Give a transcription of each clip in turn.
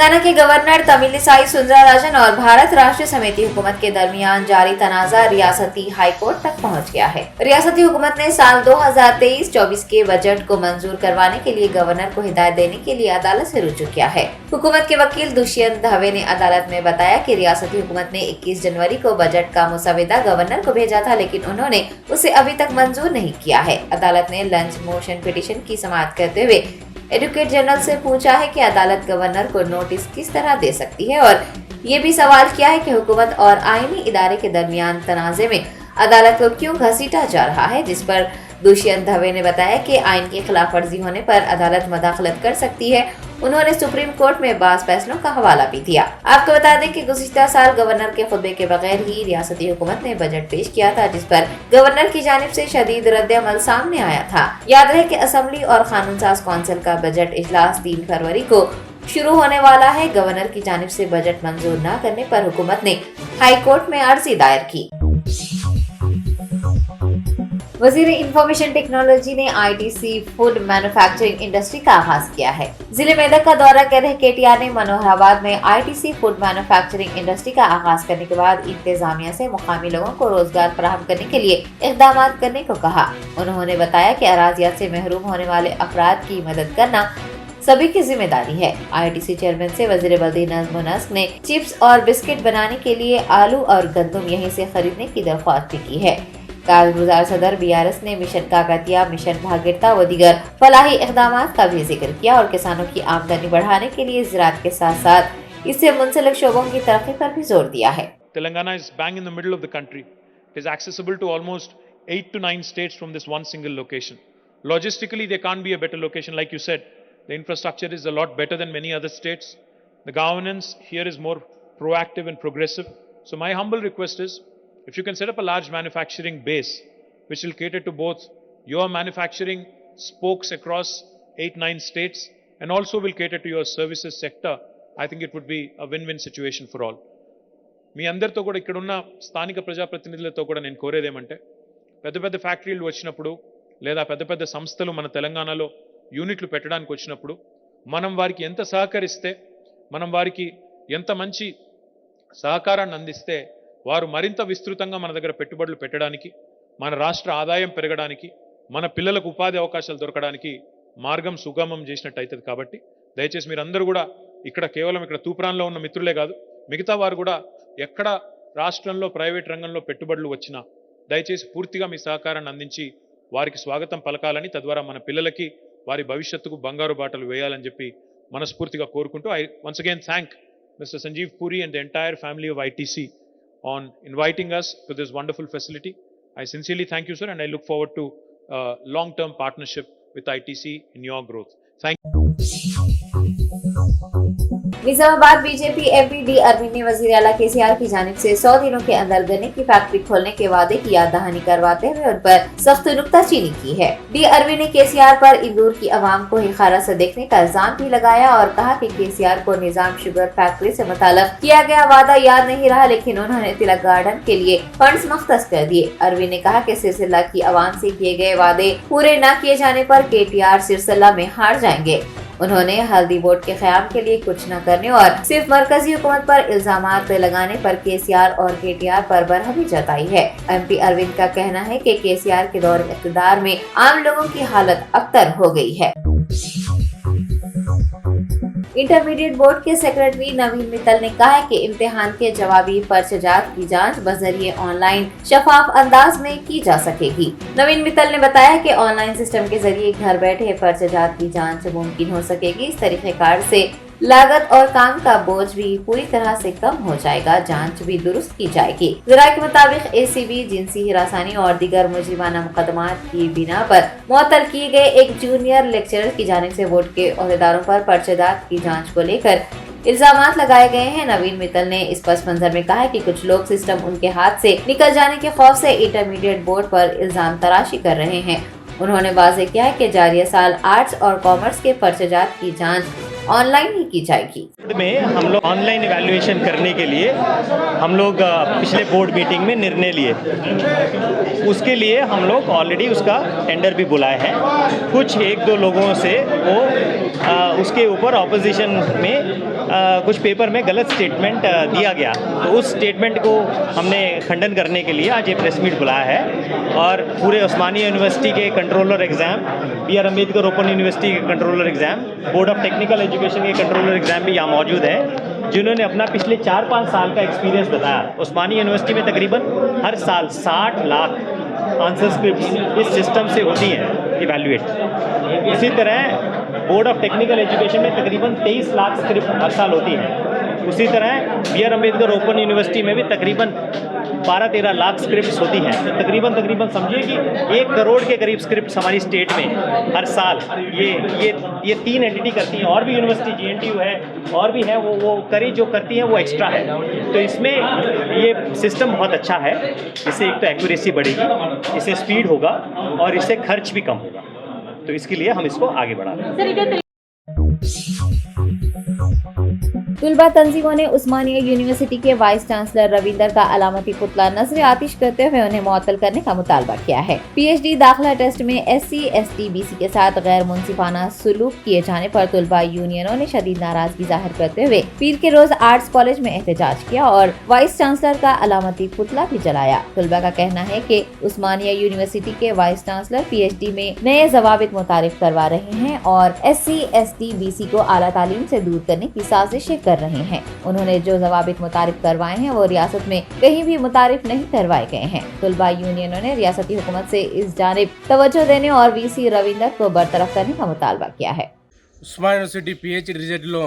तेलंगाना के गवर्नर तमिलिसाई सुंदरराजन और भारत राष्ट्रीय समिति हुकूमत के दरमियान जारी तनाज़ा रियासती हाई कोर्ट तक पहुंच गया है। रियासती हुकूमत ने साल 2023-24 के बजट को मंजूर करवाने के लिए गवर्नर को हिदायत देने के लिए अदालत से रुजू किया है। हुकूमत के वकील दुष्यंत दवे ने अदालत में बताया कि रियासती हुकूमत ने 21 जनवरी को बजट का मुसविदा गवर्नर को भेजा था, लेकिन उन्होंने उसे अभी तक मंजूर नहीं किया है। अदालत ने लंच मोशन पिटीशन की समाअत करते हुए एडवोकेट जनरल से पूछा है कि अदालत गवर्नर को नोटिस किस तरह दे सकती है और ये भी सवाल किया है कि हुकूमत और आईनी इदारे के दरमियान तनाज़े में अदालत को क्यों घसीटा जा रहा है, जिस पर दुष्यंत दवे ने बताया कि आइन की खिलाफ वर्जी होने पर अदालत मदाखलत कर सकती है। उन्होंने सुप्रीम कोर्ट में बाज़ फैसलों का हवाला भी दिया। आपको बता दें कि गुज़िश्ता साल गवर्नर के खुतबे के बगैर ही रियासती हुकूमत ने बजट पेश किया था, जिस पर गवर्नर की जानिब से शदीद रद्द-ए-अमल सामने आया था। याद रहे कि असेंबली और कानून साज कौंसिल का बजट इजलास 3 फरवरी को शुरू होने वाला है। गवर्नर की जानिब से बजट मंजूर न करने पर हुकूमत ने हाई कोर्ट में अर्जी दायर की। वजीर इंफॉर्मेशन टेक्नोलॉजी ने आईटीसी फूड मैन्युफैक्चरिंग इंडस्ट्री का आगाज किया है। जिले मेदक का दौरा कर रहे केटीआर ने मनोहराबाद में आईटीसी फूड मैन्युफैक्चरिंग इंडस्ट्री का आगाज करने के बाद इंतजामिया से मुकामी लोगों को रोजगार फराहम करने के लिए इक़दाम करने को कहा। उन्होंने बताया कि अराजियात से महरूम होने वाले अफराद की मदद करना सभी की जिम्मेदारी है। आईटीसी चेयरमैन से वजीर बल्दी नज़्म व नस्क ने चिप्स और बिस्किट बनाने के लिए आलू और गंदम यहीं से खरीदने की दरख्वास्त भी की है। कारगुजार सदर बीआरएस ने मिशन काकतिया, मिशन भागीरता व दीगर फलाही इक़दामात का भी जिक्र किया और किसानों की आमदनी बढ़ाने के लिए ज़राअत के साथ साथ इससे मुंसलिक शोबों की तरक्की पर भी जोर दिया है। Telangana is bang in the middle of the country. It is accessible to almost 8 to 9 states from this one single location. Logistically, there can't be a better location. Like you said, the infrastructure is a lot better than many other states. The governance here is more proactive and progressive. So my humble request is, if you can set up a large manufacturing base, which will cater to both your manufacturing spokes across 8-9 states and also will cater to your services sector, I think it would be a win-win situation for all. మీ అందరితో కూడా ఇక్కడ ఉన్న స్థానిక ప్రజాప్రతినిధులతో కూడా నేను కోరేదేమంటే, పెద్ద పెద్ద ఫ్యాక్టరీలు వచ్చినప్పుడు లేదా పెద్ద పెద్ద సంస్థలు మన తెలంగాణలో యూనిట్లు పెట్టడానికి వచ్చినప్పుడు మనం వారికి ఎంత సహకరిస్తే, మనం వారికి ఎంత మంచి సహకారాన్ని అందిస్తే వారు మరింత విస్తృతంగా మన దగ్గర పెట్టుబడులు పెట్టడానికి, మన రాష్ట్ర ఆదాయం పెరగడానికి, మన పిల్లలకు ఉపాధి అవకాశాలు దొరకడానికి మార్గం సుగమం చేసినట్టు అవుతుంది. కాబట్టి దయచేసి మీరందరూ కూడా ఇక్కడ కేవలం ఇక్కడ తూప్రాన్లో ఉన్న మిత్రులే కాదు, మిగతా వారు కూడా ఎక్కడ రాష్ట్రంలో ప్రైవేట్ రంగంలో పెట్టుబడులు వచ్చినా దయచేసి పూర్తిగా మీ సహకారాన్ని అందించి వారికి స్వాగతం పలకాలని, తద్వారా మన పిల్లలకి వారి భవిష్యత్తుకు బంగారు బాటలు వేయాలని చెప్పి మనస్ఫూర్తిగా కోరుకుంటూ I once again thank Mr. Sanjeev Puri and the entire family of ITC on inviting us to this wonderful facility. I sincerely thank you, sir, and I look forward to long-term partnership with ITC in your growth. Thank you. Nizamabad BJP MP D Arvind ने वजीर आला केसीआर की जानिब से 100 दिनों के अंदर गन्ने की फैक्ट्री खोलने के वादे की याद दहानी करवाते हुए उन पर सख्त नुक्ताचीनी की है। डी अरविंद ने केसीआर पर इंदौर की आवाम को हिखारा से देखने का इल्जाम भी लगाया और कहा कि केसीआर को निजाम शुगर फैक्ट्री से मुताल्लिक किया गया वादा याद नहीं रहा, लेकिन उन्होंने तिलक गार्डन के लिए फंड्स मख्तस कर दिए। अरविंद ने कहा कि सिरसिल्ला की आवाम से किए गए वादे पूरे न किए जाने पर केटीआर सिरसिल्ला में हार जाएंगे। उन्होंने हल्दी बोर्ड के क़याम के लिए कुछ न करने और सिर्फ मरकजी हुकूमत पर इल्जामात लगाने पर केसीआर और केटीआर पर बरहमी जताई है। एमपी अरविंद का कहना है कि केसीआर के दौर इक़्तिदार में आम लोगों की हालत अबतर हो गई है। इंटरमीडिएट बोर्ड के सेक्रेटरी नवीन मित्तल ने कहा है कि इम्तिहान के जवाबी पर्चजात की जांच बजरिए ऑनलाइन शफाफ अंदाज में की जा सकेगी। नवीन मित्तल ने बताया कि ऑनलाइन सिस्टम के जरिए घर बैठे पर्चजात की जांच मुमकिन हो सकेगी। इस तरीक़ेकार से लागत और काम का बोझ भी पूरी तरह से कम हो जाएगा, जांच भी दुरुस्त की जाएगी। ज़राए के मुताबिक एसीबी जिनसी हिरासानी और दीगर मुजरिमाना मुकदमात की बिना पर मुअत्तल किए गए एक जूनियर लेक्चरर की जानिब से बोर्ड के ओहदेदारों पर पर्चेदात की जांच को लेकर इल्जामात लगाए गए हैं। नवीन मित्तल ने इस पस मंजर में कहा है कि कुछ लोग सिस्टम उनके हाथ से निकल जाने के खौफ से इंटरमीडिएट बोर्ड पर इल्जाम तराशी कर रहे हैं। उन्होंने वाज़ेह किया है कि जारिया साल आर्ट्स और कॉमर्स के पर्चेजात की जांच ऑनलाइन ही की जाएगी। में हम लोग ऑनलाइन इवैल्यूएशन करने के लिए हम लोग पिछले बोर्ड मीटिंग में निर्णय लिए, उसके लिए हम लोग ऑलरेडी उसका टेंडर भी बुलाए हैं। कुछ 1-2 लोगों से वो उसके ऊपर ऑपोजिशन में कुछ पेपर में गलत स्टेटमेंट दिया गया, तो उस स्टेटमेंट को हमने खंडन करने के लिए आज ये प्रेस मीट बुलाया है। और पूरे उस्मानिया यूनिवर्सिटी के controller exam, B.R. Ambedkar open university के controller exam, board of technical education के कंट्रोलर एग्ज़ाम भी यहाँ मौजूद है, जिन्होंने अपना पिछले 4-5 साल का एक्सपीरियंस बताया। उस्मानिया यूनिवर्सिटी में तकरीबन हर साल 60 लाख आंसर स्क्रिप्ट इस सिस्टम से होती हैं इवैल्यूएट। इसी तरह बोर्ड ऑफ टेक्निकल एजुकेशन में तकरीबन 23 लाख स्क्रिप्ट हर साल होती हैं। उसी तरह B.R. अम्बेडकर ओपन यूनिवर्सिटी में भी तकरीबन 12-13 लाख स्क्रिप्ट्स होती हैं। तो तकरीबन समझिए कि 1 करोड़ के करीब स्क्रिप्ट्स हमारी स्टेट में हर साल ये 3 एंटिटी करती हैं। और भी यूनिवर्सिटी GNTU है और भी है, वो करी जो करती हैं वो एक्स्ट्रा है। तो इसमें ये सिस्टम बहुत अच्छा है। इससे एक तो एक्यूरेसी बढ़ेगी, इससे स्पीड होगा और इससे खर्च भी कम होगा। तो इसके लिए हम इसको आगे बढ़ा रहे हैं। तुलबा तंजीमों ने उस्मानिया यूनिवर्सिटी के वाइस चांसलर रविंदर का अलामती पुतला नजर आतिश करते हुए उन्हें मुअत्तल करने का मुतालबा किया है। PhD दाखिला टेस्ट में SC, ST, BC के साथ गैर मुंसिफाना सुलूक किए जाने पर तुलबा यूनियनों ने शदीद नाराजगी जाहिर करते हुए पीर के रोज आर्ट्स कॉलेज में एहतजाज किया और वाइस चांसलर का अलामती पुतला भी जलाया। तुलबा का कहना है कि उस्मानिया यूनिवर्सिटी के वाइस चांसलर PhD में नए जवाबित मुतारिफ करवा रहे हैं और SC, ST, BC को आला तालीम से दूर करने की साजिशें कर रहे हैं। उन्होंने जो जवाबित मुतारिफ करवाए हैं वो रियासत में कहीं भी मुतारिफ नहीं करवाए गए हैं। तुलबा यूनियनों ने रियासती हुकूमत से इस जानिब तवज्जो देने और VC रविंदर को बरतरफ करने का मुतालबा किया है। ఉస్మానియా యూనివర్సిటీ PhD రిజల్ట్లో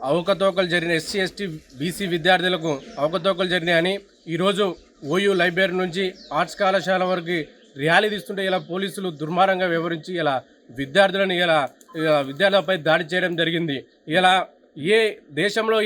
అవకతవకలు జరిగిన SC, ST, BC విద్యార్థులకు అవకతవకలు జరినాయని ఈరోజు OU లైబ్రరీ నుంచి ఆర్ట్స్ కళాశాల వరకు ర్యాలీ తీస్తుంటే ఇలా పోలీసులు దుర్మార్గంగా వ్యవహరించి ఇలా విద్యార్థులను విద్యార్థులపై దాడి చేయడం జరిగింది. ఇలా ఏ దేశంలో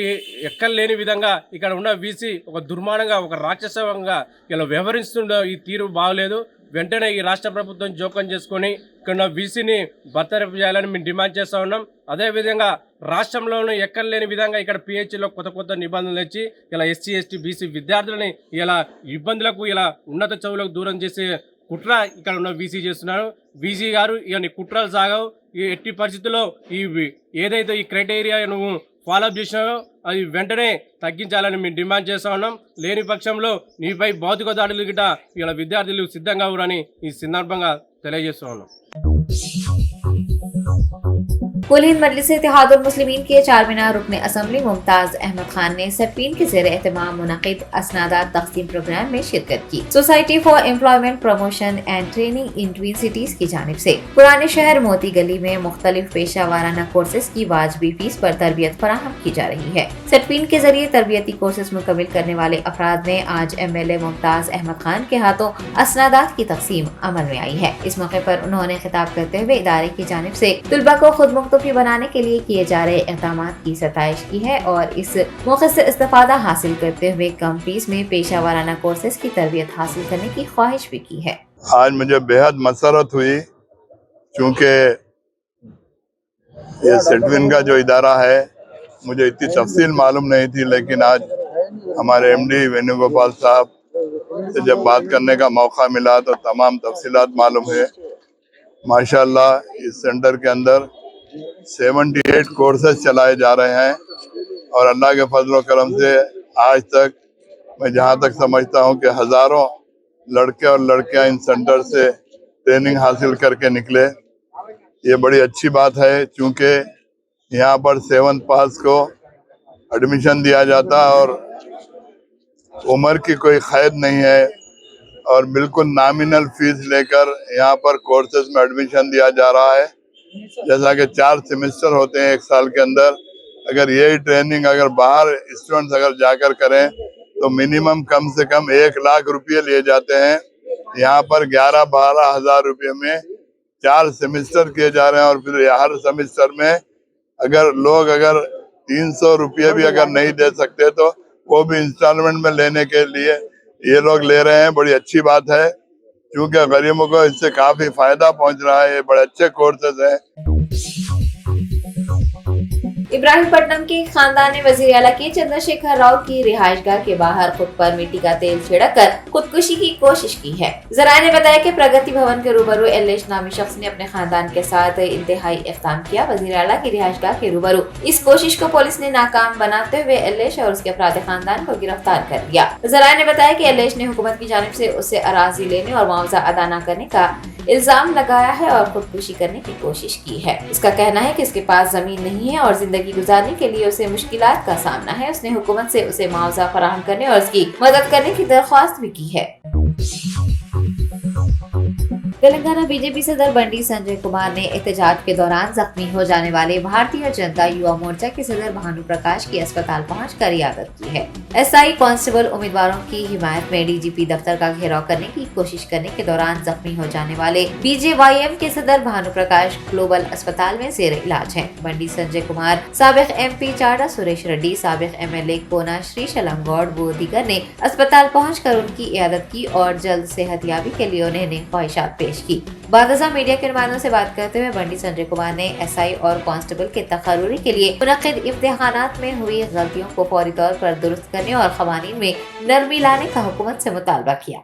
ఎక్కడ లేని విధంగా ఇక్కడ ఉన్న VC ఒక దుర్మార్గంగా ఒక రాక్షసంగా ఇలా వ్యవహరిస్తుండో ఈ తీరు బాగలేదు. వెంటనే ఈ రాష్ట్ర ప్రభుత్వం జోక్యం చేసుకొని ఇక్కడ VCని బర్తరఫ్ చేయాలని మేము డిమాండ్ చేస్తూ ఉన్నాం. అదేవిధంగా రాష్ట్రంలోనూ ఎక్కడ లేని విధంగా ఇక్కడ PhDలో కొత్త నిబంధనలు ఇచ్చి ఇలా SC, ST, BC విద్యార్థులని ఇలా ఇబ్బందులకు ఇలా ఉన్నత చదువులకు దూరం చేసే కుట్ర ఇక్కడ ఉన్న VC చేస్తున్నారు. VC గారు ఇవన్నీ కుట్రలు సాగవు. ఈ ఎట్టి పరిస్థితుల్లో ఏదైతే ఈ క్రైటీరియా నువ్వు ఫాలోఅప్ చేసినారో అది వెంటనే తగ్గించాలని మేము డిమాండ్ చేస్తూ ఉన్నాం. లేని పక్షంలో నీపై భౌతిక దాడులు గిట్ట ఇలా విద్యార్థులు సిద్ధంగా ఉన్నారని ఈ సందర్భంగా తెలియజేస్తూ ఉన్నాం. कुल हिंद मजलिस इत्तेहादुल मुस्लिमीन के चारमीनार रुकन असम्बली मुमताज अहमद खान ने सटपीन के ज़ेर एहतमाम मुनक़िद असनादात तक़सीम प्रोग्राम में शिरकत की। Society for employment promotion and training in twin cities की जानिब से पुराने शहर मोती गली में मुख्तलिफ पेशा वाराना कोर्सेज की वाजबी फीस पर तरबियत फराहम की जा रही है। सटपीन के जरिए तरबियती कोर्सेज मुकम्मिल करने वाले अफराद में आज MLA मुमताज अहमद खान के हाथों असनादात की तक़सीम अमल में आई है। इस मौके पर उन्होंने खिताब करते हुए इदारे की जानिब से तुलबा को खुद मुख्तफी बनाने के लिए किए जा रहे इक़दामात की सताइश की है और इस मौके से इस्तिफादा हासिल करते हुए कम फीस में पेशा वाराना कोर्सेज की तरबियत हासिल करने की ख्वाहिश भी की है। आज मुझे बेहद मसरत हुई क्योंकि ये सेटविन का जो इदारा है मुझे इतनी तफसील मालूम नहीं थी, लेकिन आज हमारे MD वेणुगोपाल साहब से जब बात करने का मौका मिला तो तमाम तफसीलात मालूम है। माशाल्लाह इस सेंटर के अंदर 78 कोर्सेज चलाए जा रहे हैं और अल्लाह के फजल करम से आज तक मैं जहाँ तक समझता हूँ कि हज़ारों लड़के और लड़कियाँ इन सेंटर से ट्रेनिंग हासिल करके निकले। ये बड़ी अच्छी बात है क्योंकि यहाँ पर 7th पास को एडमिशन दिया जाता और उम्र की कोई क़ैद नहीं है और बिल्कुल नॉमिनल फीस लेकर यहाँ पर कोर्सेज में एडमिशन दिया जा रहा है। जैसा कि 4 सेमेस्टर होते हैं 1 साल के अंदर, अगर यही ट्रेनिंग अगर बाहर स्टूडेंट्स अगर जाकर करें तो मिनिमम कम से कम 1 लाख रुपये लिए जाते हैं। यहाँ पर 11-12 हज़ार रुपये में 4 सेमेस्टर किए जा रहे हैं और फिर हर सेमेस्टर में अगर लोग अगर 300 रुपये भी अगर नहीं दे सकते तो वो भी इंस्टॉलमेंट में लेने के लिए ये लोग ले रहे हैं। बड़ी अच्छी बात है क्योंकि गरीबों को इससे काफी फायदा पहुंच रहा है। ये बड़े अच्छे कोर्सेज हैं। इब्राहिम पट्टनम के खानदान ने वजीर आला के चंद्रशेखर राव की रिहायशगाह के बाहर खुद पर मिट्टी का तेल छिड़ककर खुदकुशी की कोशिश की है। जराये ने बताया कि प्रगति भवन के रूबरू एलेश नामी शख्स ने अपने खानदान के साथ इंतहाई इख्ताम किया। वजीर आला की रिहायशगाह के रूबरू इस कोशिश को पुलिस ने नाकाम बनाते हुए एलेश और उसके अफराद खानदान को गिरफ्तार कर लिया। जराये ने बताया कि एलेश ने हुकूमत की जानिब से उससे अराजी लेने और मुआवजा अदा न करने का इल्जाम लगाया है और खुदकुशी करने की कोशिश की है। उसका कहना है कि उसके पास जमीन नहीं है और जिंदगी गुजारने के लिए उसे मुश्किलात का सामना है। उसने हुकूमत से उसे मुआवजा फराहम करने और उसकी मदद करने की दरख्वास्त भी की है। तेलंगाना बीजेपी सदर बंडी संजय कुमार ने एहतजाज के दौरान जख्मी हो जाने वाले भारतीय जनता युवा मोर्चा के सदर भानु प्रकाश की अस्पताल पहुंचकर इयादत की है। एसआई कांस्टेबल उम्मीदवारों की हिमायत में डीजीपी दफ्तर का घेराव करने की कोशिश करने के दौरान जख्मी हो जाने वाले बीजेवाईएम के सदर भानु प्रकाश ग्लोबल अस्पताल में जेर इलाज हैं। बंडी संजय कुमार, साबिक एमपी चाड़ा सुरेश रेड्डी, साबिक एमएलए कोना श्री शलंगौड़ वो दीगर ने अस्पताल पहुंचकर उनकी इयादत की और जल्द सेहतयाबी के लिए उन्हें ख्वाहिशात पेश की। बादशाह मीडिया के नुमाइंदों से बात करते हुए बंडी संजय कुमार ने एसआई और कांस्टेबल के तकर्रुरी के लिए मुनक्किद इम्तिहानात में हुई गलतियों को फौरी तौर पर दुरुस्त करने और क़वानीन में नरमी लाने का हुकूमत से मुतालबा किया।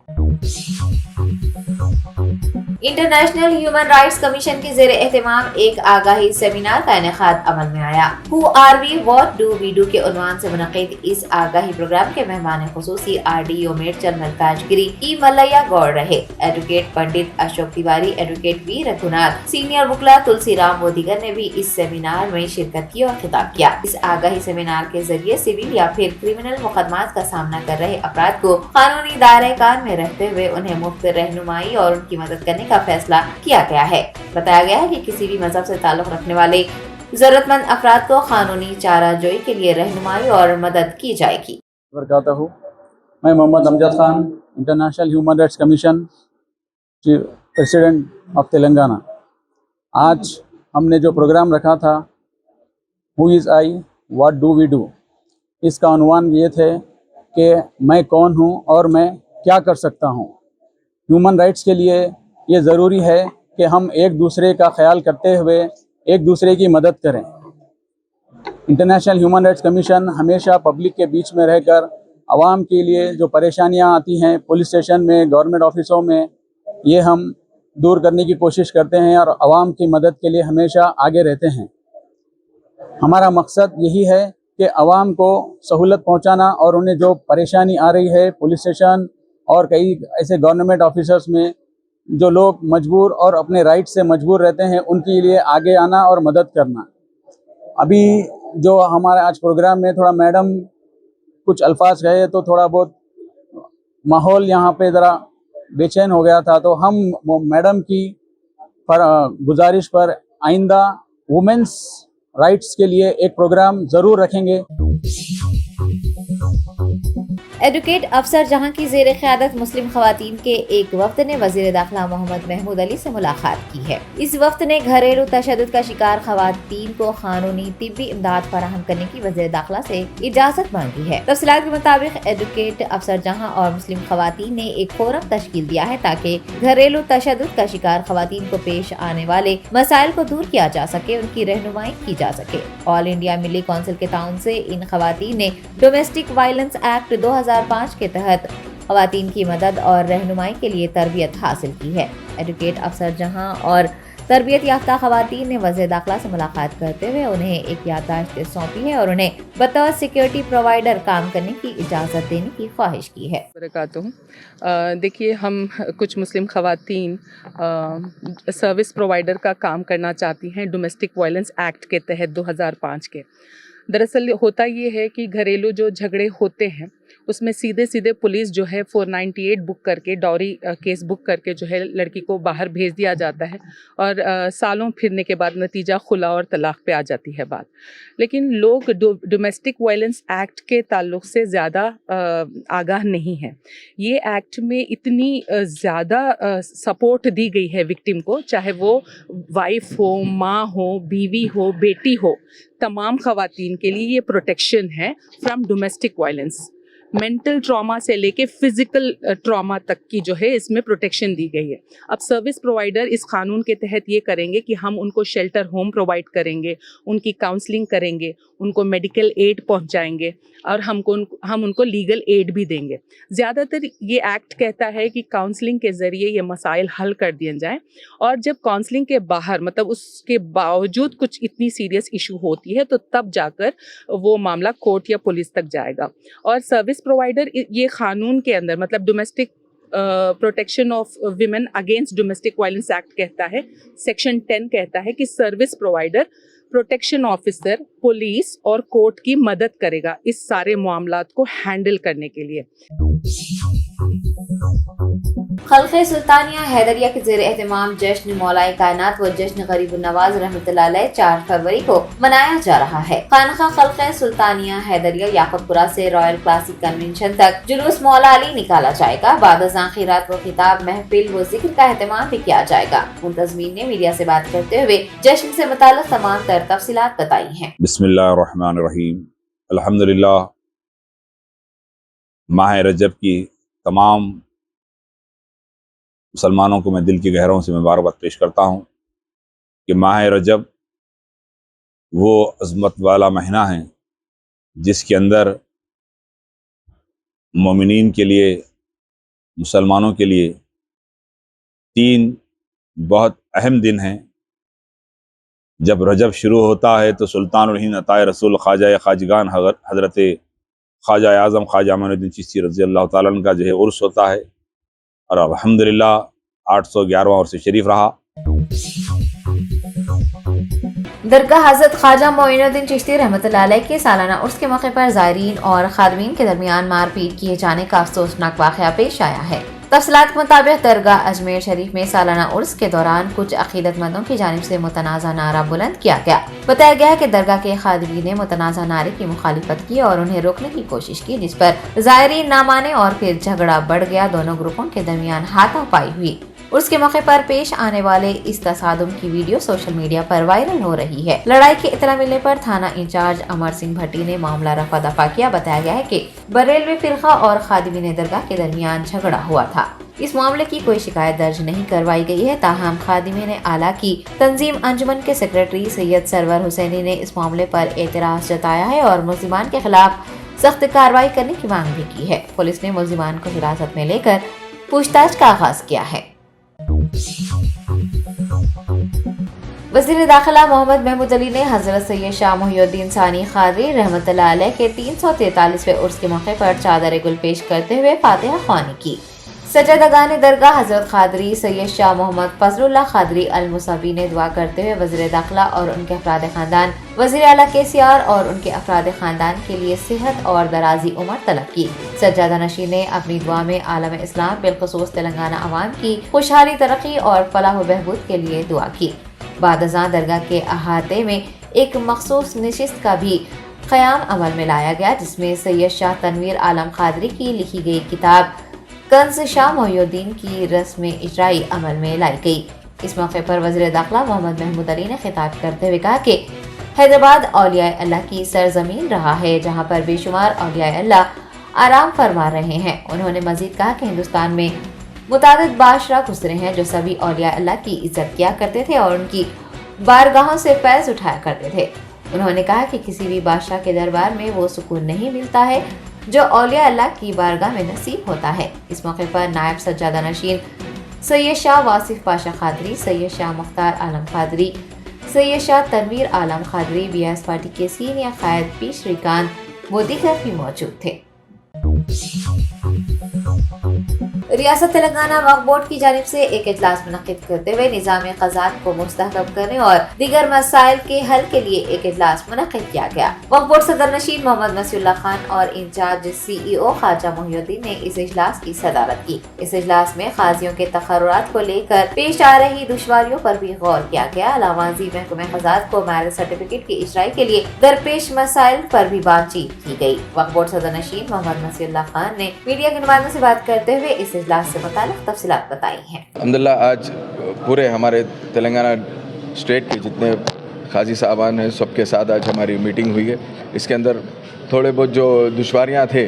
इंटरनेशनल ह्यूमन राइट्स कमीशन के जेर एहतमाम एक आगाही सेमिनार का इनेकाद अमल में आया। Who are we, what do we do के उन्वान से मुनक्किद इस आगाही प्रोग्राम के मेहमान खुसूसी RDO मेडचल मल्काजगिरी ई मल्लैया गौड़ रहे। Advocate Pandit Ashok Tiwari, advocate V Raghunath, senior वकला तुलसी राम वो दीगर ने भी इस सेमिनार में शिरकत की और खिताब किया। इस आगाही सेमिनार के जरिए सिविल या फिर क्रिमिनल मुकदमात का सामना कर रहे अफराद को कानूनी दायरे कार में रहते हुए उन्हें मुफ्त रहनुमाई और उनकी मदद करने का फैसला किया गया है। बताया गया है कि किसी भी मजहब से ताल्लुक रखने वाले जरूरतमंद अफराद को कानूनी चाराजोई के लिए रहनुमाई और मदद की जाएगी। मैं Mohammad Amjad Khan, international human rights commission president of Telangana. आज हमने जो प्रोग्राम रखा था who is I, what do we do, इसका उन्वान ये थे कि मैं कौन हूँ और मैं क्या कर सकता हूँ। ह्यूमन राइट्स के लिए ये ज़रूरी है कि हम एक दूसरे का ख्याल करते हुए एक दूसरे की मदद करें। इंटरनेशनल ह्यूमन राइट्स कमीशन हमेशा पब्लिक के बीच में रहकर आवाम के लिए जो परेशानियां आती हैं पुलिस स्टेशन में, गवर्नमेंट ऑफिसों में, ये हम दूर करने की कोशिश करते हैं और आवाम की मदद के लिए हमेशा आगे रहते हैं। हमारा मकसद यही है कि आवाम को सहूलत पहुंचाना और उन्हें जो परेशानी आ रही है पुलिस स्टेशन और कई ऐसे गवर्नमेंट ऑफिसर्स में जो लोग मजबूर और अपने राइट से मजबूर रहते हैं उनके लिए आगे आना और मदद करना। अभी जो हमारे आज प्रोग्राम में थोड़ा मैडम कुछ अल्फाज कहे तो थोड़ा बहुत माहौल यहाँ पे ज़रा बेचैन हो गया था, तो हम मैडम की गुजारिश पर आइंदा वुमेंस राइट्स के लिए एक प्रोग्राम ज़रूर रखेंगे। एडवोकेट अफसर जहां की जेर क़यादत मुस्लिम खवातीन के एक वफ्द ने वजीर दाखिला मोहम्मद महमूद अली से मुलाकात की है। इस वफ्द ने घरेलू तशद्दुद का शिकार खवातीन को कानूनी तिब्बी इमदाद फराहम करने की वजीर दाखिला से इजाजत मांगी है। तफसीलात के मुताबिक एडवोकेट अफसर जहां और मुस्लिम खवातीन ने एक फोरम तश्कील दिया है ताकि घरेलू तशद्दुद का शिकार खवातीन को पेश आने वाले मसाइल को दूर किया जा सके, उनकी रहनुमाई की जा सके। ऑल इंडिया मिली काउंसिल के ताउन से इन खवातीन ने डोमेस्टिक वायलेंस एक्ट 2005 के तहत खवातीन की मदद और रहनुमाई के लिए तरबियत हासिल की है। एडवोकेट अफसर जहां और तरबियत याफ्ता खवातीन ने वज़ीर दाखिला से मुलाकात करते हुए उन्हें एक याददाश्त सौंपी है और उन्हें बतौर सिक्योरिटी प्रोवाइडर काम करने की इजाज़त देने की ख्वाहिश की है। देखिए, हम कुछ मुस्लिम खवातीन सर्विस प्रोवाइडर का काम करना चाहती हैं डोमेस्टिक वायलेंस एक्ट के तहत 2005 के। दरअसल होता ये है कि घरेलू जो झगड़े होते हैं उसमें सीधे सीधे पुलिस जो है 498 बुक करके डॉरी केस बुक करके जो है लड़की को बाहर भेज दिया जाता है और सालों फिरने के बाद नतीजा खुला और तलाक पे आ जाती है बात। लेकिन लोग डोमेस्टिक वायलेंस एक्ट के ताल्लुक से ज़्यादा आगाह नहीं है। ये एक्ट में इतनी ज़्यादा सपोर्ट दी गई है विक्टिम को, चाहे वो वाइफ हो, माँ हो, बीवी हो, बेटी हो, तमाम खवातीन के लिए ये प्रोटेक्शन है from domestic violence. Mental trauma से लेके फिजिकल ट्रॉमा तक की जो है इसमें प्रोटेक्शन दी गई है। अब सर्विस प्रोवाइडर इस कानून के तहत ये करेंगे कि हम उनको शेल्टर होम प्रोवाइड करेंगे, उनकी काउंसलिंग करेंगे, उनको मेडिकल एड पहुंचाएंगे और हम उनको लीगल एड भी देंगे। ज़्यादातर ये एक्ट कहता है कि काउंसलिंग के ज़रिए ये मसाइल हल कर दिए जाएं, और जब काउंसलिंग के बाहर मतलब उसके बावजूद कुछ इतनी सीरियस इशू होती है तो तब जाकर वो मामला कोर्ट या पुलिस तक जाएगा। और सर्विस प्रोवाइडर ये कानून के अंदर मतलब domestic protection of women against domestic violence act कहता है, सेक्शन 10 कहता है कि service provider protection officer, police और कोर्ट की मदद करेगा इस सारे मामलात को हैंडल करने के लिए। खल्क़े सुल्तानिया हैदरिया के ज़ेर एहतमाम जश्न मौलाए कायनात व जश्न गरीब नवाज रहमतुल्लाह अलैह 4 फरवरी को मनाया जा रहा है। खानका खल्क़े सुल्तानिया हैदरिया याकूबपुरा से रॉयल क्लासिक कन्वेंशन तक जुलूस मौला अली निकाला जाएगा। बाद खिरात व खिताब, महफिल व जिक्र का एहतमाम भी किया जाएगा। मुंतज़मीन ने मीडिया से बात करते हुए जश्न से मुताल्लिक़ तमाम तर तफसीलात बताई हैं। बिस्मिल्लाहिर्रहमानिर्रहीम। अल्हम्दुलिल्लाह, माह रजब की तमाम मुसलमानों को मैं दिल की गहराइयों से मुबारकबाद पेश करता हूँ कि माह रजब वो अज़मत वाला महीना है जिसके अंदर मोमिनीन के लिए, मुसलमानों के लिए 3 बहुत अहम दिन हैं। जब रजब शुरू होता है तो सुल्तानुल हिंद अताए रसूल ख्वाजा खाजगान हज़रत ख्वाजा आज़म ख्वाजा अमानुद्दीन चिश्ती रज़ी अल्लाह ताला अन्हु का जो है उर्स होता है, और अल्हम्दुलिल्लाह 811वां उर्स शरीफ रहा। दरगाह हज़रत ख्वाजा मोइनुद्दीन चिश्ती रहमतुल्लाह अलैह के सालाना उर्स के मौके पर ज़ायरीन और खादमीन के दरमियान मारपीट किए जाने का अफसोसनाक वाक़या पेश आया है। तफसीलात के मुताबिक दरगाह अजमेर शरीफ में सालाना उर्स के दौरान कुछ अकीदतमंदों की जानिब से मुतनाज़ा नारा बुलंद किया गया। बताया गया है कि दरगाह के खादमीन ने मुतनाज़ा नारे की मुखालिफत की और उन्हें रोकने की कोशिश की, जिस पर ज़ायरीन ना माने और फिर झगड़ा बढ़ गया। दोनों ग्रुपों के दरमियान हाथापाई हुई। उर्स के मौके पर पेश आने वाले इस तसादुम की वीडियो सोशल मीडिया पर वायरल हो रही है। लड़ाई की इत्तला मिलने पर थाना इंचार्ज अमर सिंह भट्टी ने मामला रफा दफा किया। बताया गया है कि बरेलवी फिरका और खादिमीन दरगाह के दरमियान झगड़ा हुआ था। इस मामले की कोई शिकायत दर्ज नहीं करवाई गई है। ताहम खादिमीन आला की तंजीम अंजुमन के सेक्रेटरी सैयद सरवर हुसैनी ने इस मामले पर एतराज जताया है और मुल्जिमान के खिलाफ सख्त कार्रवाई करने की मांग भी की है। पुलिस ने मुल्जिमान को हिरासत में लेकर पूछताछ का आगाज किया है। वज़ीर दाखिला मोहम्मद महमूद अली ने हज़रत सैयद शाह मोहिउद्दीन सानी क़ादरी रहमतुल्लाह अलैह के 343वें उर्स के मौके पर चादर गुल पेश करते हुए फातिहा ख़्वानी की। सज्जादगान दरगाह हज़रत क़ादरी सैयद शाह मोहम्मद फज़लुल्लाह क़ादरी अल-मुसवी ने दुआ करते हुए वज़ीर दाखिला और उनके अफराद ख़ानदान, वज़ीर आला KCR और उनके अफराद ख़ानदान के लिए सेहत और दराजी उम्र तलब की। सज्जादा नशीन ने अपनी दुआ में आलम इस्लाम बिलखुसूस तेलंगाना अवाम की खुशहाली, तरक्की और फलाह व बहबूद के लिए दुआ की। बाद अज़ां दरगाह के अहाते में एक मखसूस नशिस्त का भी क़याम अमल में लाया गया, जिसमें सैयद शाह तनवीर आलम क़ादरी की लिखी गई किताब कंज़ शाह मोहिउद्दीन की रस्म इजराई अमल में लाई गई। इस मौके पर वज़ीर दाखिला मोहम्मद महमूद अली ने खिताब करते हुए कहा कि हैदराबाद औलिया अल्लाह की सरजमीन रहा है, जहाँ पर बेशुमार औलिया अल्लाह आराम फरमा रहे हैं। उन्होंने मजीद कहा कि हिंदुस्तान में मुतादिद बादशाह गुजरे हैं जो सभी औलिया अल्लाह की इज्जत किया करते थे और उनकी बारगाहों से फैज़ उठाया करते थे। उन्होंने कहा कि किसी भी बादशाह के दरबार में वो सुकून नहीं मिलता है जो औलिया अल्लाह की बारगाह में नसीब होता है। इस मौके पर नायब सज्जादा नशीन सैयद शाह वासिफ पाशा क़ादरी, सैयद शाह मुख्तार आलम क़ादरी, सैयद शाह तनवीर आलम क़ादरी, BS पार्टी के सीनियर कायद पी श्रीकांत वो दीगर भी मौजूद थे। रियासत तेलंगाना वक्फ बोर्ड की जानिब से एक इजलास मुनक्किद करते हुए निज़ाम क़ज़ात को मुस्तहकम करने और दीगर मसाइल के हल के लिए एक इजलास मुनक्किद किया गया। वक्फ बोर्ड सदर नशीन मोहम्मद मसीउल्लाह खान और इंचार्ज CEO ख्वाजा मोहिउद्दीन ने इस इजलास की सदारत की। इस इजलास में काजियों के तकर्रुरात को लेकर पेश आ रही दुश्वारियों पर भी गौर किया गया। अलावाजी महकमे क़ज़ात को मैरिज सर्टिफिकेट की इजराई के लिए दरपेश मसाइल पर भी बातचीत की गई। वक्फ बोर्ड सदर नशीन मोहम्मद मसीउल्लाह खान ने मीडिया के नुमाइंदों से बात करते हुए इस इजलास से मुताल्लिक़ तफसीलात बताई हैं। अल्हम्दुलिल्लाह, आज पूरे हमारे तेलंगाना स्टेट के जितने काजी साहबान हैं सबके साथ आज हमारी मीटिंग हुई है। इसके अंदर थोड़े बहुत जो दुश्वारियां थे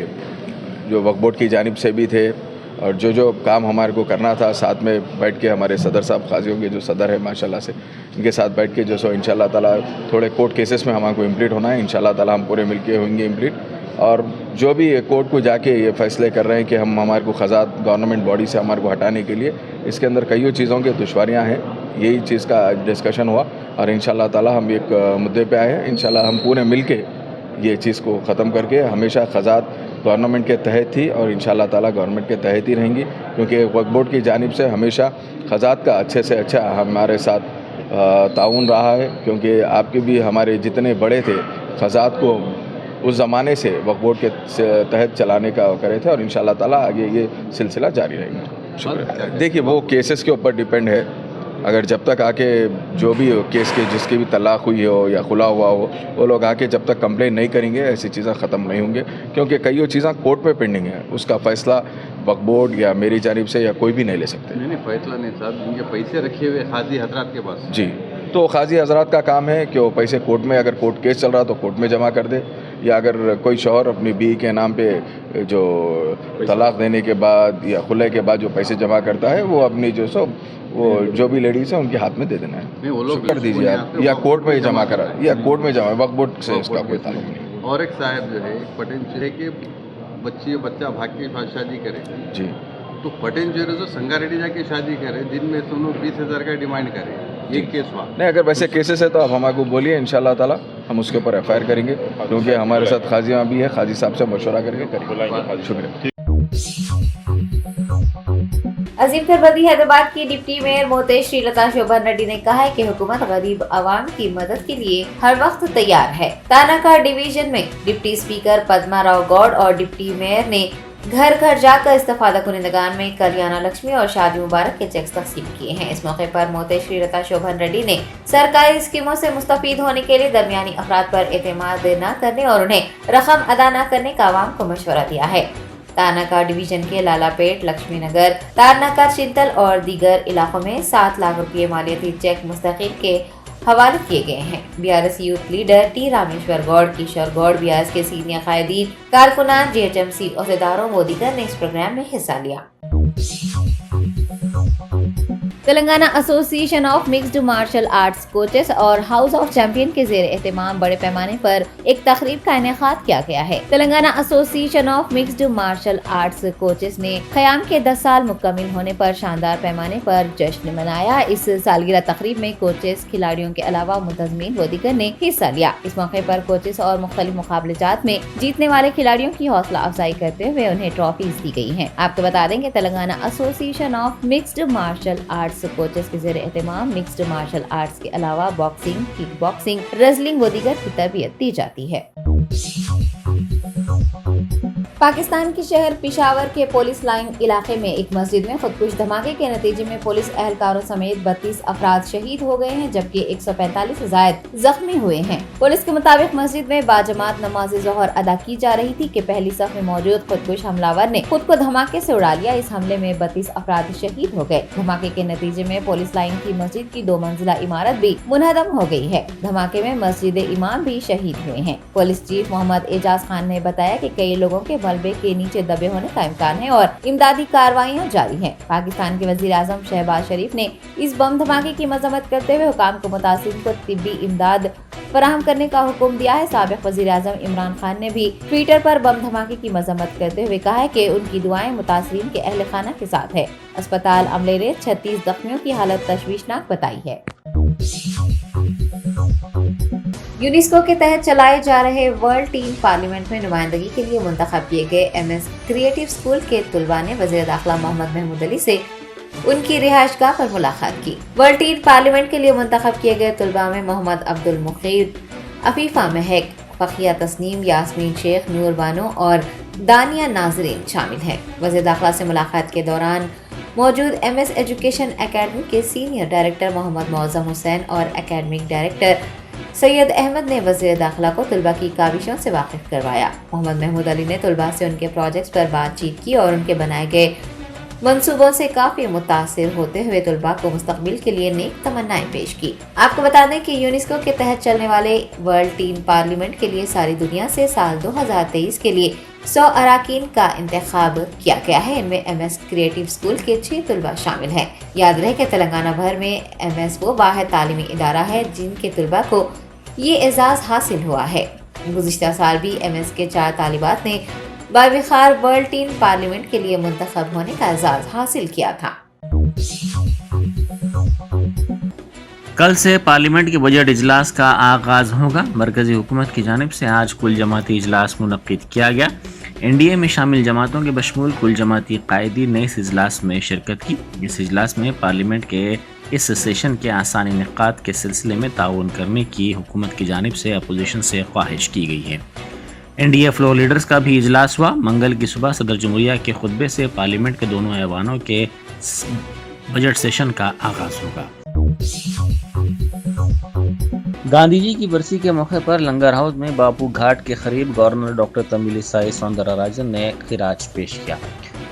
जो वक्फ बोर्ड की जानिब से भी थे, और जो काम हमारे को करना था साथ में बैठ के हमारे सदर साहब काजियों के जो सदर है माशाल्लाह से, इनके साथ बैठ के जो सो इंशाल्लाह ताला थोड़े कोर्ट केसेस में हमारे को इम्प्लीट होना है, इंशाल्लाह ताला हम पूरे मिलके होंगे इम्प्लीट। और जो भी कोर्ट को जाके ये फैसले कर रहे हैं कि हम हमारे को खजात गवर्नमेंट बॉडी से हमारे को हटाने के लिए, इसके अंदर कई चीज़ों की दुश्वारियाँ हैं, यही चीज़ का डिस्कशन हुआ और इंशाल्लाह ताला हम एक मुद्दे पे आए हैं। इंशाल्लाह हम पूरे मिल के ये चीज़ को ख़त्म करके हमेशा खजात गवर्नमेंट के तहत थी और इंशाल्लाह ताला गवर्नमेंट के तहत ही रहेंगी, क्योंकि वक्फ बोर्ड की जानिब से हमेशा खजात का अच्छे से अच्छा हमारे साथ ताउन रहा है, क्योंकि आपके भी हमारे जितने बड़े थे खजात को उस ज़माने से वक्फ बोर्ड के तहत चलाने का करे थे और इंशाल्लाह ताला आगे ये सिलसिला जारी रहेगा। शुक्रिया। देखिए वो केसेस के ऊपर डिपेंड है, अगर जब तक आके जो भी केस के जिसकी भी तलाक हुई हो या खुला हुआ हो, वो लोग आके जब तक कंप्लेन नहीं करेंगे ऐसी चीज़ें ख़त्म नहीं होंगे, क्योंकि कई चीज़ें कोर्ट में पेंडिंग है, उसका फ़ैसला वक्फ बोर्ड या मेरी जानिब से या कोई भी नहीं ले सकते। नहीं फैसला नहीं साहब, इनके पैसे रखे हुए काजी हजरात के पास। जी, तो काजी हजरात का काम है कि वो पैसे कोर्ट में, अगर कोर्ट केस चल रहा तो कोर्ट में जमा कर दे, या अगर कोई शौहर अपनी बीवी के नाम पे जो तलाक देने के बाद या खुले के बाद जो पैसे जमा करता है वो अपनी जो सो वो जो भी लेडीज़ है उनके हाथ में दे देना है। नहीं वो लोग कर दीजिए आप, या कोर्ट में ही जमा करा, या कोर्ट में जमा, वक्फ बोर्ड से उसका कोई ताल्लुक नहीं। और एक साहब जो है पोटेंशियल है कि बच्चा भाग के शादी करे जी, तो पोटेंशियल जो संगारेड्डी जाके शादी करे, दिन में सुनो 20,000 का डिमांड करे, ये केस हुआ नहीं अगर वैसे केसेस है तो आप हमारे को बोलिए, इंशाल्लाह ताला हम उसके ऊपर FIR करेंगे, क्योंकि हमारे साथ खाजियाँ भी है, खाजी साहब से मशवरा करके करेंगे। शुक्रिया। अजीम तरबदी हैदराबाद की डिप्टी मेयर मोतेश श्रीलता शोभन रेड्डी ने कहा है कि हुकूमत गरीब आवाम की मदद के लिए हर वक्त तैयार है। तानाकार डिवीजन में डिप्टी स्पीकर पद्मा राव गौड़ और डिप्टी मेयर ने घर घर जाकर इस्तफादा कुनिंदगान में कल्याणा लक्ष्मी और शादी मुबारक के चेक्स तकसीम किए हैं। इस मौके पर मोतेश श्रीलता शोभन रेड्डी ने सरकारी स्कीमों से मुस्तफीद होने के लिए दरमियानी अफराद पर एतमाद न करने और उन्हें रकम अदा न करने का आवाम को मशवरा दिया है। तानाका डिवीजन के लालापेट, लक्ष्मी नगर, तारनाका, चिंतल और दीगर इलाकों में 7 लाख रुपये मालियती चेक मुस्तकिल के हवाले किए गए हैं। BRS youth leader T Rameshwar Goud, Kishore Goud, BRS के सीनियर कायदीन, कारकुनान, GHMC अहदेदारों व दीगर ने इस प्रोग्राम में हिस्सा लिया। Telangana association of mixed martial arts coaches और हाउस ऑफ चैंपियन के ज़ेर एहतमाम बड़े पैमाने पर एक तकरीब का इनेकाद किया गया है। Telangana association of mixed martial arts coaches ने क़याम के 10 साल मुकम्मिल होने पर शानदार पैमाने पर जश्न मनाया। इस सालगिरह तकरीब में कोचेस, खिलाड़ियों के अलावा मुंतज़मीन व दीगर ने हिस्सा लिया। इस मौके पर कोचेस और मुख्तलिफ मुकाबलेजात में जीतने वाले खिलाड़ियों की हौसला अफजाई करते हुए उन्हें ट्रॉफीज दी गई हैं। आपको बता दें कि Telangana association of mixed martial arts coaches के ज़ेर एहतमाम मिक्स्ड मार्शल आर्ट्स के अलावा बॉक्सिंग, किक बॉक्सिंग, रेसलिंग व दीगर की तरबियत दी जाती है। पाकिस्तान के शहर पेशावर के पुलिस लाइन इलाके में एक मस्जिद में खुदकुश धमाके के नतीजे में पुलिस एहलकारों समेत 32 अफराद शहीद हो गए हैं, जबकि 145 से ज़ायद जख्मी हुए हैं। पुलिस के मुताबिक मस्जिद में बाजमात नमाज ज़ोहर अदा की जा रही थी कि पहली सफ में मौजूद खुदकुश हमलावर ने खुद को धमाके से उड़ा लिया। इस हमले में 32 अफराद शहीद हो गए। धमाके के नतीजे में पुलिस लाइन की मस्जिद की 2 मंजिला इमारत भी मुनहदम हो गई है। धमाके में मस्जिद इमाम भी शहीद हुए हैं। पुलिस चीफ मोहम्मद एजाज खान ने बताया कि कई लोगों के मलबे के नीचे दबे होने का इम्कान है और इमदादी कार्रवाइयाँ जारी हैं। पाकिस्तान के वजीर आजम शहबाज शरीफ ने इस बम धमाके की मजम्मत करते हुए हुकाम को मुतासिरीन को तिब्बी इमदाद फराहम करने का हुक्म दिया है। साबिक वजीर आजम इमरान खान ने भी ट्विटर पर बम धमाके की मजम्मत करते हुए कहा है कि उनकी दुआएं मुतासिरीन के अहल खाना के साथ है। अस्पताल अमले ने 36 जख्मियों की हालत तशवीशनाक बताई है। यूनेस्को के तहत चलाए जा रहे वर्ल्ड टीन पार्लियामेंट में नुमाइंदगी के लिए मुंतखब किए गए MS क्रिएटिव स्कूल के तुलबा ने वज़ीर दाखिला मोहम्मद महमूद अली से उनकी रिहाइशगाह पर मुलाकात की। वर्ल्ड टीन पार्लियामेंट के लिए मुंतखब किए गए तुलबा में मोहम्मद अब्दुल मुखीर, अफीफा महक, फखिया तस्नीम, यास्मीन शेख, नूर बानो और दानिया नाजरीन शामिल हैं। वज़ीर दाखिला से मुलाकात के दौरान मौजूद MS एजुकेशन एकेडमी के सीनियर डायरेक्टर मोहम्मद मौज़म हुसैन और एकेडमिक डायरेक्टर सैयद अहमद ने वज़ीर दाखिला को तुलबा की काविशों से वाकिफ करवाया। मोहम्मद महमूद अली ने तुलबा से उनके प्रोजेक्ट्स पर बातचीत की और उनके बनाए गए मंसूबों से काफी मुतासिर होते हुए तलबा को मुस्तकबिल के लिए नेक तमन्नाएं पेश की। आपको बता दें कि यूनेस्को के तहत चलने वाले वर्ल्ड टीन पार्लियामेंट के लिए सारी दुनिया से साल 2023 के लिए 100 अराकीन का इंतखाब किया गया है। इनमें MS क्रिएटिव स्कूल के 6 तलबा शामिल हैं। याद रहे कि तेलंगाना भर में MS वो वाहिद तालीमी इदारा है जिनके तलबा को ये एजाज़ हासिल हुआ है। गुज़िश्ता साल भी MS के 4 तालिबात ने बावखार वर्ल्ड टीन पार्लियामेंट के लिए मुंतखब होने का एजाज़ हासिल किया था। कल से पार्लियामेंट के बजट इजलास का आगाज होगा। मरकजी हुकूमत की जानिब से आज कुल जमाती इजलास मुनक्किद किया गया। NDA में शामिल जमातों के बशमूल कुल जमाती कायदीन ने इस इजलास में शिरकत की। इस इजलास में पार्लियामेंट के इस सेशन के आसानी निकात के सिलसिले में ताउन करने की हुकूमत की जानिब से अपोजिशन से ख्वाहिश की गई है। NDA फ्लोर लीडर्स का भी इजलास हुआ। मंगल की सुबह सदर जमहूरिया के खुतबे से पार्लियामेंट के दोनों ऐवानों के बजट सेशन का आगाज होगा। गांधी जी की बरसी के मौके पर लंगर हाउस में बापू घाट के करीब गवर्नर डॉक्टर तमिलिसाई सौंदरराजन ने खिराज पेश किया।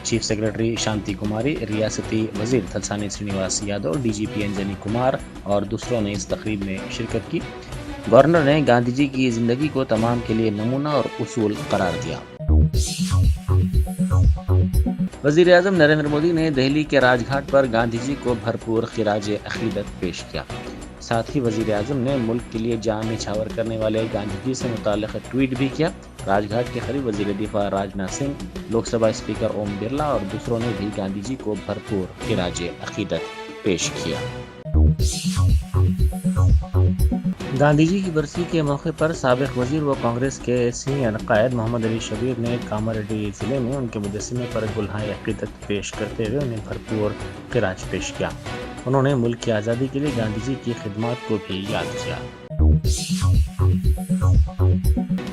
चीफ सेक्रेटरी शांति कुमारी, रियासती वजीर थलसानी श्रीनिवास यादव, DGP अंजनी कुमार और दूसरों ने इस तकरीब में शिरकत की। गवर्नर ने गांधी जी की जिंदगी को तमाम के लिए नमूना और उसूल करार दिया। वजीर आज़म नरेंद्र मोदी ने दिल्ली के राजघाट पर गांधी जी को भरपूर खिराज अकीदत पेश किया। साथ ही वजीर आज़म ने मुल्क के लिए जान निछावर करने वाले गांधी जी से मुताल्लिक़ ट्वीट भी किया। राजघाट के करीब वजीर दिफा राजनाथ सिंह, लोकसभा स्पीकर ओम बिरला और दूसरों ने भी गांधी जी को भरपूर खिराज अकीदत पेश किया। गांधी जी की बरसी के मौके पर साबिक वजीर व कांग्रेस के सीनियर कायद मोहम्मद अली शबीर ने कामारेड्डी जिले में उनके मुजस्समे पर गुलहाए अकीदत पेश करते हुए उन्हें भरपूर खिराज पेश किया। उन्होंने मुल्क की आज़ादी के लिए गांधी जी की खिदमत को भी याद किया।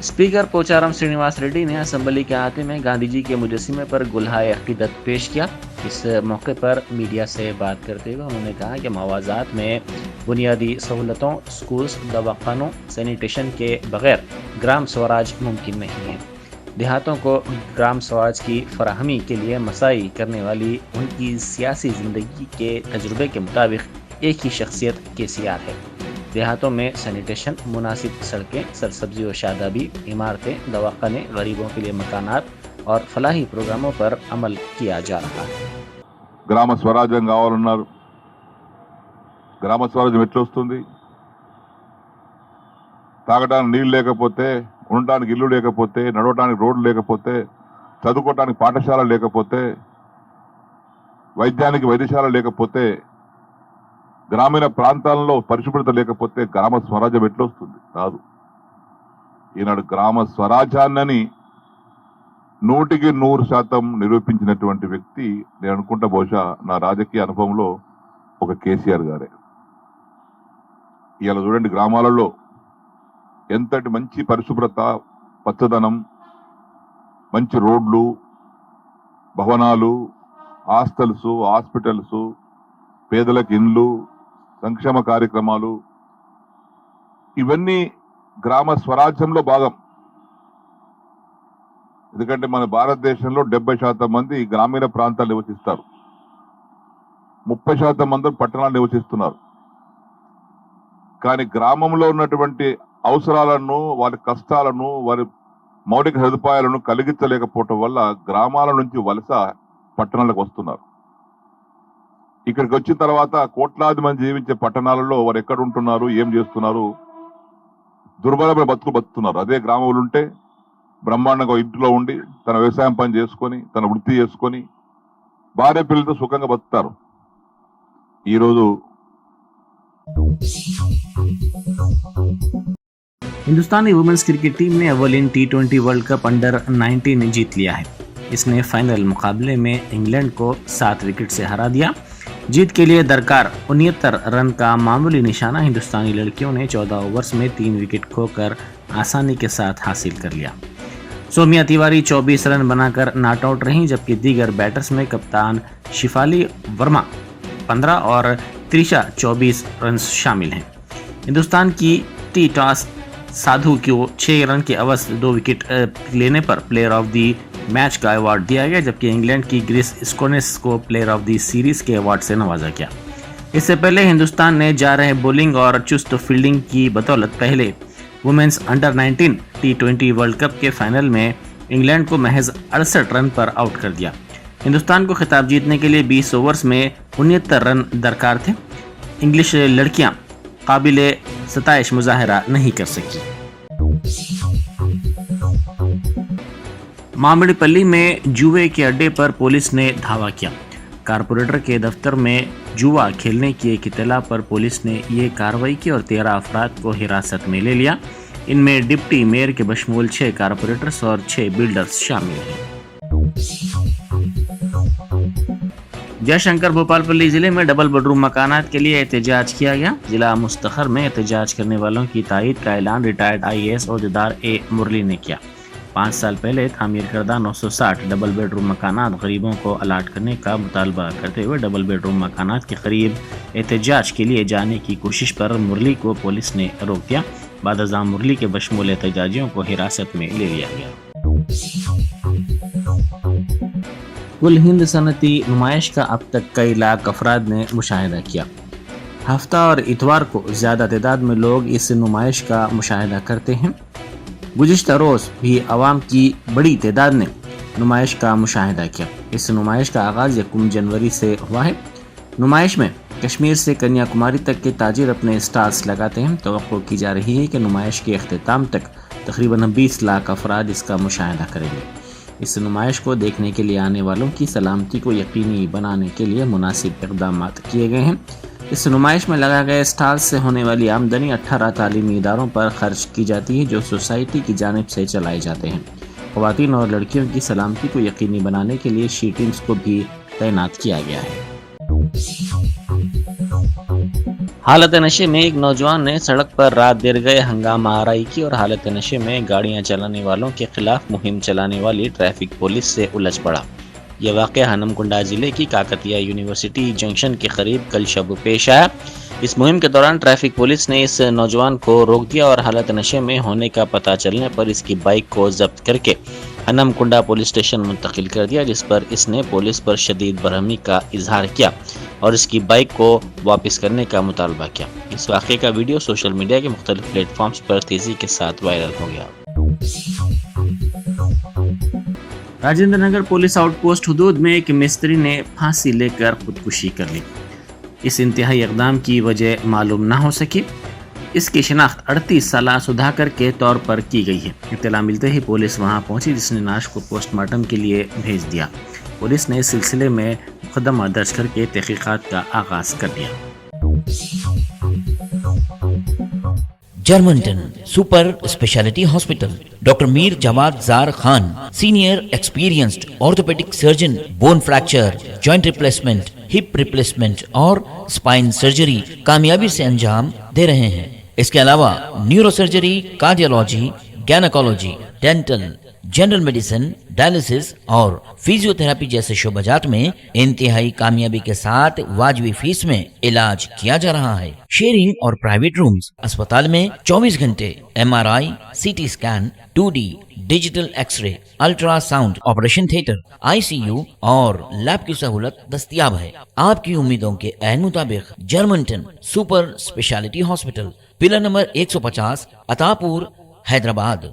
स्पीकर पोचारम श्रीनिवास रेड्डी ने असम्बली के अहाते में गांधी जी के मुजस्समे पर गुलहाए अकीदत पेश किया। इस मौके पर मीडिया से बात करते हुए उन्होंने कहा कि मवाज़ात में बुनियादी सहूलतों, स्कूल्स, दवाखानों, सैनिटेशन के बगैर ग्राम स्वराज मुमकिन नहीं है। देहातों को ग्राम स्वराज की फराहमी के लिए मसाई करने वाली उनकी सियासी ज़िंदगी के तजुर्बे के मुताबिक एक ही शख्सियत KCR है। देहातों में सैनिटेशन, मुनासिब सड़कें, सरसब्जी व शादाबी इमारतें, दवाखाने, गरीबों के लिए मकानात और फलाही प्रोग्रामों पर अमल किया जा रहा है। గ్రామ స్వరాజ్యం కావాలన్నారు. గ్రామ స్వరాజ్యం ఎట్లా వస్తుంది? తాగడానికి నీళ్ళు లేకపోతే, ఉండడానికి ఇల్లు లేకపోతే, నడవడానికి రోడ్లు లేకపోతే, చదువుకోవడానికి పాఠశాల లేకపోతే, వైద్యానికి వైద్యశాల లేకపోతే, గ్రామీణ ప్రాంతాల్లో పరిశుభ్రత లేకపోతే గ్రామ స్వరాజ్యం ఎట్లా వస్తుంది? రాదు. ఈనాడు గ్రామ స్వరాజ్యాన్ని 100% నిరూపించినటువంటి వ్యక్తి నేను అనుకుంటా బహుశా నా రాజకీయ అనుభవంలో ఒక KCR గారే. ఇవాళ చూడండి గ్రామాలలో ఎంతటి మంచి పరిశుభ్రత, పచ్చదనం, మంచి రోడ్లు, భవనాలు, హాస్టల్స్, హాస్పిటల్స్, పేదలకు ఇండ్లు, సంక్షేమ కార్యక్రమాలు, ఇవన్నీ గ్రామ స్వరాజ్యంలో భాగం. ఎందుకంటే మన భారతదేశంలో 70% మంది గ్రామీణ ప్రాంతాలు నివసిస్తారు, 30% మంది పట్టణాలు నివసిస్తున్నారు. కానీ గ్రామంలో ఉన్నటువంటి అవసరాలను, వారి కష్టాలను, వారి మౌలిక సదుపాయాలను కలిగించలేకపోవటం వల్ల గ్రామాల నుంచి వలస పట్టణాలకు వస్తున్నారు. ఇక్కడికి వచ్చిన తర్వాత కోట్లాది మంది జీవించే పట్టణాలలో వారు ఎక్కడ ఉంటున్నారు, ఏం చేస్తున్నారు? దుర్బలమైన బతుకు బతుకుతున్నారు. అదే గ్రామంలో ఉంటే బ్రహ్మాండంగా ఇంట్లో ఉండి తన వ్యవసాయం పని చేసుకొని, తన వృత్తి చేసుకొని, భార్య పిల్లలతో సుఖంగా బతుకుతారు. ఈరోజు हिंदुस्तानी वुमेन्स क्रिकेट टीम ने अव्वलीन T20 वर्ल्ड कप अंडर 19 जीत लिया है। इसने फाइनल मुकाबले में इंग्लैंड को 7 विकेट से हरा दिया। जीत के लिए दरकार 69 रन का मामूली निशाना हिंदुस्तानी लड़कियों ने 14 ओवर्स में 3 विकेट खोकर आसानी के साथ हासिल कर लिया। सौम्या तिवारी 24 रन बनाकर नॉट आउट रहीं, जबकि दीगर बैटर्स में कप्तान शिफाली वर्मा 15 और त्रिशा 24 रन शामिल हैं। हिंदुस्तान की टी टॉस साधु को 6 रन के अवध 2 विकेट लेने पर प्लेयर ऑफ द मैच का अवार्ड दिया गया, जबकि इंग्लैंड की ग्रेस स्कोनेस को प्लेयर ऑफ द सीरीज के अवार्ड से नवाजा गया। इससे पहले हिंदुस्तान ने जा रहे बॉलिंग और चुस्त फील्डिंग की बदौलत पहले women's under 19 T20 world cup के फाइनल में इंग्लैंड को महज 68 रन पर आउट कर दिया। हिंदुस्तान को खिताब जीतने के लिए 20 ओवर्स में 69 रन दरकार थे। इंग्लिश लड़कियां काबिले सताइश मुजाहरा नहीं कर सकी। मामिड़ीपल्ली में जुए के अड्डे पर पुलिस ने धावा किया। कारपोरेटर के दफ्तर में जुआ खेलने की एक इत्तला पर पुलिस ने ये कार्रवाई की और 13 अफराद को हिरासत में ले लिया। इनमें डिप्टी मेयर के बशमूल 6 कारपोरेटर्स और 6 बिल्डर्स शामिल हैं। जयशंकर भोपालपल्ली जिले में डबल बेडरूम मकानात के लिए एहतजाज किया गया। जिला मुस्तखर में एहतजाज करने वालों की तायद का ऐलान रिटायर्ड IAS अहदेदार A मुरली ने किया। 5 साल पहले तामीर करदा 960 डबल बेडरूम मकानात गरीबों को अलाट करने का मुतालबा करते हुए डबल बेडरूम मकानात के करीब एहतजाज के लिए जाने की कोशिश पर मुरली को पुलिस ने रोक दिया। बाद अज़ां मुरली के बशमूल एहतजाजियों को हिरासत में ले लिया गया। कुल हिंद सनती नुमाइश का अब तक कई लाख अफराद ने मुशाहिदा किया। हफ्ता और इतवार को ज़्यादा तादाद में लोग इस नुमाइश का मुशाहिदा करते हैं। गुज़िश्ता रोज़ भी आवाम की बड़ी तादाद ने नुमाइश का मुशाहिदा किया। इस नुमाइश का आगाज़ 1 जनवरी से हुआ है। नुमाइश में कश्मीर से कन्याकुमारी तक के ताजिर अपने स्टॉल्स लगाते हैं। तवक्को की जा रही है कि नुमाइश के अख्तिताम तक तकरीबन 20 लाख अफराद इसका मुशाहिदा करेंगे। इस नुमाइश को देखने के लिए आने वालों की सलामती को यकीनी बनाने के लिए मुनासिब इक़दाम किए गए हैं। इस नुमाइश में लगाए गए स्टॉल्स से होने वाली आमदनी 18 तालीमी इदारों पर खर्च की जाती है जो सोसाइटी की जानिब से चलाए जाते हैं। ख़वातीन और लड़कियों की सलामती को यकीनी बनाने के लिए शी टीम्स को भी तैनात किया गया है। हालत नशे में एक नौजवान ने सड़क पर रात देर गए हंगामा आराई की और हालत नशे में गाड़ियां चलाने वालों के खिलाफ मुहिम चलाने वाली ट्रैफिक पुलिस से उलझ पड़ा। यह वाक़या हनमकुंडा जिले की काकतिया यूनिवर्सिटी जंक्शन के करीब कल शब पेश आया। इस मुहिम के दौरान ट्रैफिक पुलिस ने इस नौजवान को रोक दिया और हालत नशे में होने का पता चलने पर इसकी बाइक को जब्त करके हनमकुंडा पुलिस स्टेशन मुंतकिल कर दिया, जिस पर इसने पुलिस पर शदीद बरहमी का इजहार किया और इसकी बाइक को वापस करने का मुतालबा किया। इस वाक़े का वीडियो सोशल मीडिया के मुख्तलिफ प्लेटफॉर्म्स पर तेजी के साथ वायरल हो गया। राजेंद्र नगर पुलिस आउटपोस्ट हुदूद में एक मिस्त्री ने फांसी लेकर खुदकुशी कर ली। इस इंतहाई इक़दाम की वजह मालूम ना हो सकी। इसकी शिनाख्त 38 साला सुधाकर के तौर पर की गई है। इत्तला मिलते ही पुलिस वहां पहुंची, जिसने लाश को पोस्टमार्टम के लिए भेज दिया। पुलिस ने इस सिलसिले में मुकदमा दर्ज करके तहकीकात का आगाज कर दिया। Germanten super speciality hospital, doctor Mir Jawad Zar Khan, senior experienced orthopaedic surgeon, bone fracture, joint replacement, hip replacement और स्पाइन सर्जरी कामयाबी से अंजाम दे रहे हैं। इसके अलावा neuro surgery, cardiology, gynaecology, dental, general medicine, dialysis और फिजियोथेरेपी जैसे शोबाजात में इंतहाई कामयाबी के साथ वाजबी फीस में इलाज किया जा रहा है। शेयरिंग और प्राइवेट रूम्स, अस्पताल में 24 घंटे MRI, CT scan, 2D digital X-ray, ultrasound, operation theatre, ICU और लैब की सहूलत दस्तयाब है। आपकी उम्मीदों के ऐन मुताबिक Germanten super speciality hospital, pillar number 150, Attapur, Hyderabad.